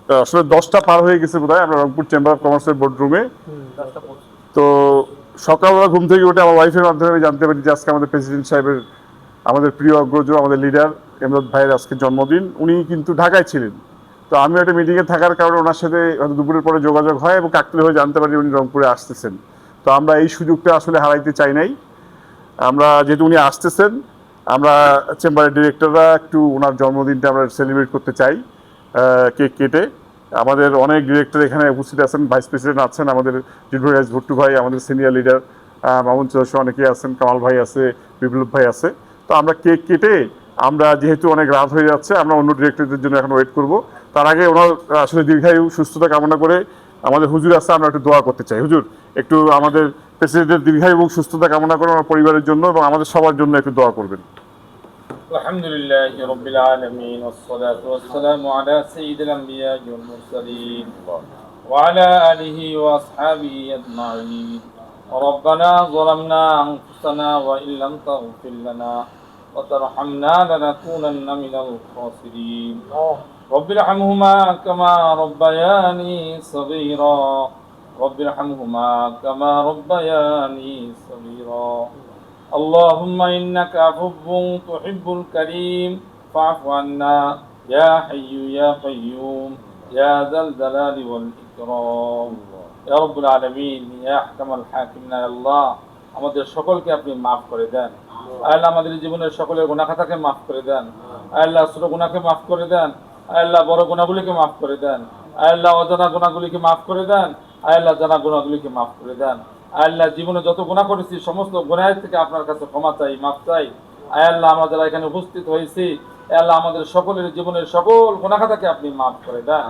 আসলে 10টা পার হয়ে গেছে বোধহয়, আমরা রংপুর চেম্বার অফ কমার্সের বোর্ড রুমে। তো সকালবেলা ঘুম থেকে উঠে আমার ওয়াইফের মাধ্যমে আমি জানতে পারি যে আজকে আমাদের প্রেসিডেন্ট সাহেবের, আমাদের প্রিয় অগ্রজ, আমাদের লিডার এমদাদ ভাইয়ের আজকে জন্মদিন। উনি কিন্তু ঢাকায় ছিলেন। তো আমি একটা মিটিংয়ে থাকার কারণে ওনার সাথে হয়তো দুপুরের পরে যোগাযোগ হয় এবং কাকতালীয় হয়ে জানতে পারি উনি রংপুরে আসতেছেন। তো আমরা এই সুযোগটা আসলে হারাইতে চাই নাই। আমরা যেহেতু উনি আসতেছেন, আমরা চেম্বারের ডিরেক্টররা একটু ওনার জন্মদিনটা আমরা সেলিব্রেট করতে চাই কেক কেটে। আমাদের অনেক ডিরেক্টর এখানে উপস্থিত আছেন, ভাইস প্রেসিডেন্ট আছেন, আমাদের জিডভাইরাজ ভুট্টু ভাই, আমাদের সিনিয়র লিডার মামুন চৌধুরী অনেকেই আছেন, কামাল ভাই আছে, বিপ্লব ভাই আছে। তো আমরা কেক কেটে, আমরা যেহেতু অনেক রাত হয়ে যাচ্ছে, আমরা অন্য ডিরেক্টরদের জন্য এখন ওয়েট করব। তার আগে ওনার আসলে দীর্ঘায়ু সুস্থতা কামনা করে আমাদের হুজুর আছে, আমরা একটু দোয়া করতে চাই। হুজুর, একটু আমাদের প্রেসিডেন্টের দীর্ঘায়ু এবং সুস্থতা কামনা করে আমার পরিবারের জন্য এবং আমাদের সবার জন্য একটু দোয়া করবেন। الحمد لله رب العالمين والصلاة والسلام على سيد الأنبياء والمرسلين وعلى آله وأصحابه أجمعين. ربنا ظلمنا أنفسنا وإن لم تغفر لنا وترحمنا لنكونن من الخاسرين. رب ارحمهما كما ربياني صغيرا. رب ارحمهما كما ربياني صغيرا. اللهم إنك عفو تحب الكريم فاعف عنا يا حي يا قيوم يا ذا الجلال والإكرام يا رب العالمين يا أحكم الحاكمين يا الله. আমাদের সকলকে আপনি মাফ করে দেন আল্লাহ, আমাদের জীবনের সকলের গুনাহ খাতাকে মাফ করে দেন আল্লাহ, ছোট গুনাহকে মাফ করে দেন আল্লাহ, বড় গুনাহগুলিকে মাফ করে দেন আল্লাহ, অজানা গুনাহগুলিকে মাফ করে দেন আল্লাহ, জানা গুনাহগুলিকে মাফ করে দেন আল্লাহ। জীবনে যত গুনাহ করেছি সমস্ত গুনাহের থেকে আপনার কাছে ক্ষমা চাই, মাফ চাই আল্লাহ। আমরা যারা এখানে উপস্থিত হয়েছি আল্লাহ, আমাদের সকলের জীবনের সকল গুনাহ খাতাকে আপনি মাফ করে দেন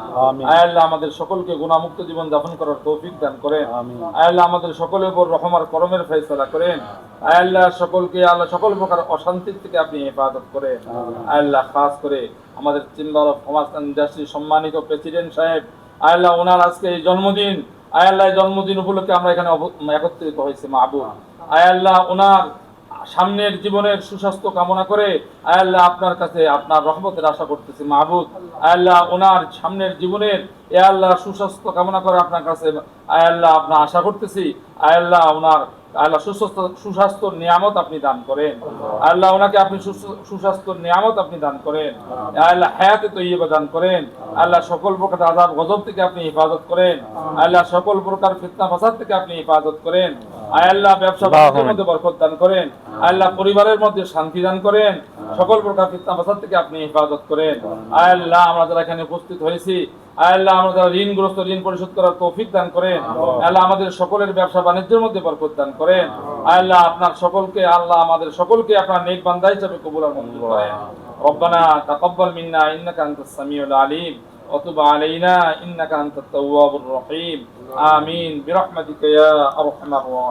আল্লাহ। আমাদের সকলকে গুনাহমুক্ত জীবন যাপন করার তৌফিক দান করেন আল্লাহ। আমাদের সকলের উপর রহমার করমের ফয়সালা করেন আল্লাহ। সকলকে আল্লাহ সকল প্রকার অশান্তির থেকে আপনি হেফাজত করেন আল্লাহ। খাস করে আমাদের চেম্বার অফ কমার্স ইন্ডাস্ট্রি সম্মানিত প্রেসিডেন্ট সাহেব আল্লাহ, ওনার আজকে এই জন্মদিন আল্লাহ, জন্মদিন উপলক্ষে আমরা এখানে একত্রিত হয়েছি মাহবুব আল্লাহ। ওনার সামনের জীবনের সুস্বাস্থ্য কামনা করে আল্লাহ আপনার কাছে আপনার রহমতের আশা করতেছি মাহবুব আল্লাহ। ওনার সামনের জীবনের আল্লাহ সুস্বাস্থ্য কামনা করে আপনার কাছে আল্লাহ আপনার আশা করতেছি আল্লাহ। ওনার আল্লাহ সুস্বাস্থ্য নিয়ামত আপনি দান করেন আল্লাহ। ওনাকে আপনি সুস্বাস্থ্য নিয়ামত আপনি দান করেন আল্লাহ। হায়াতে তৈয়বা দান করেন আল্লাহ। সকল প্রকার আযাব গজব থেকে আপনি হেফাজত করেন আল্লাহ। সকল প্রকার ফিতনা ফাসাদ থেকে আপনি হেফাজত করেন আল্লাহ। ব্যবসা বাণিজ্যের মধ্যে বরকত দান করেন আল্লাহ। পরিবারের মধ্যে শান্তি দান করেন, সকল প্রকার ফিতনা ফাসাদ থেকে আপনি হেফাজত করেন আল্লাহ। আমরা যারা এখানে উপস্থিত হয়েছি আল্লাহ, আমরা যারা ঋণগ্রস্ত ঋণ পরিশোধ করার তৌফিক দান করেন আল্লাহ। আমাদের সকলের ব্যবসা বাণিজ্যের মধ্যে বরকত দান করেন আল্লাহ। আপনার সকলকে আল্লাহ, আমাদের সকলকে আপনার নেক বান্দা হিসেবে কবুল আর মঞ্জুর করেন। রব্বানা তাকাব্বাল মিন্না ইন্নাকা আনতাস সামিউল আলিম ওয়া তুব আলাইনা ইন্নাকা আনতাত তাওয়াবুর রহিম। আমিন বিরহমাতিকা ইয়া আরহামার রাহিমিন।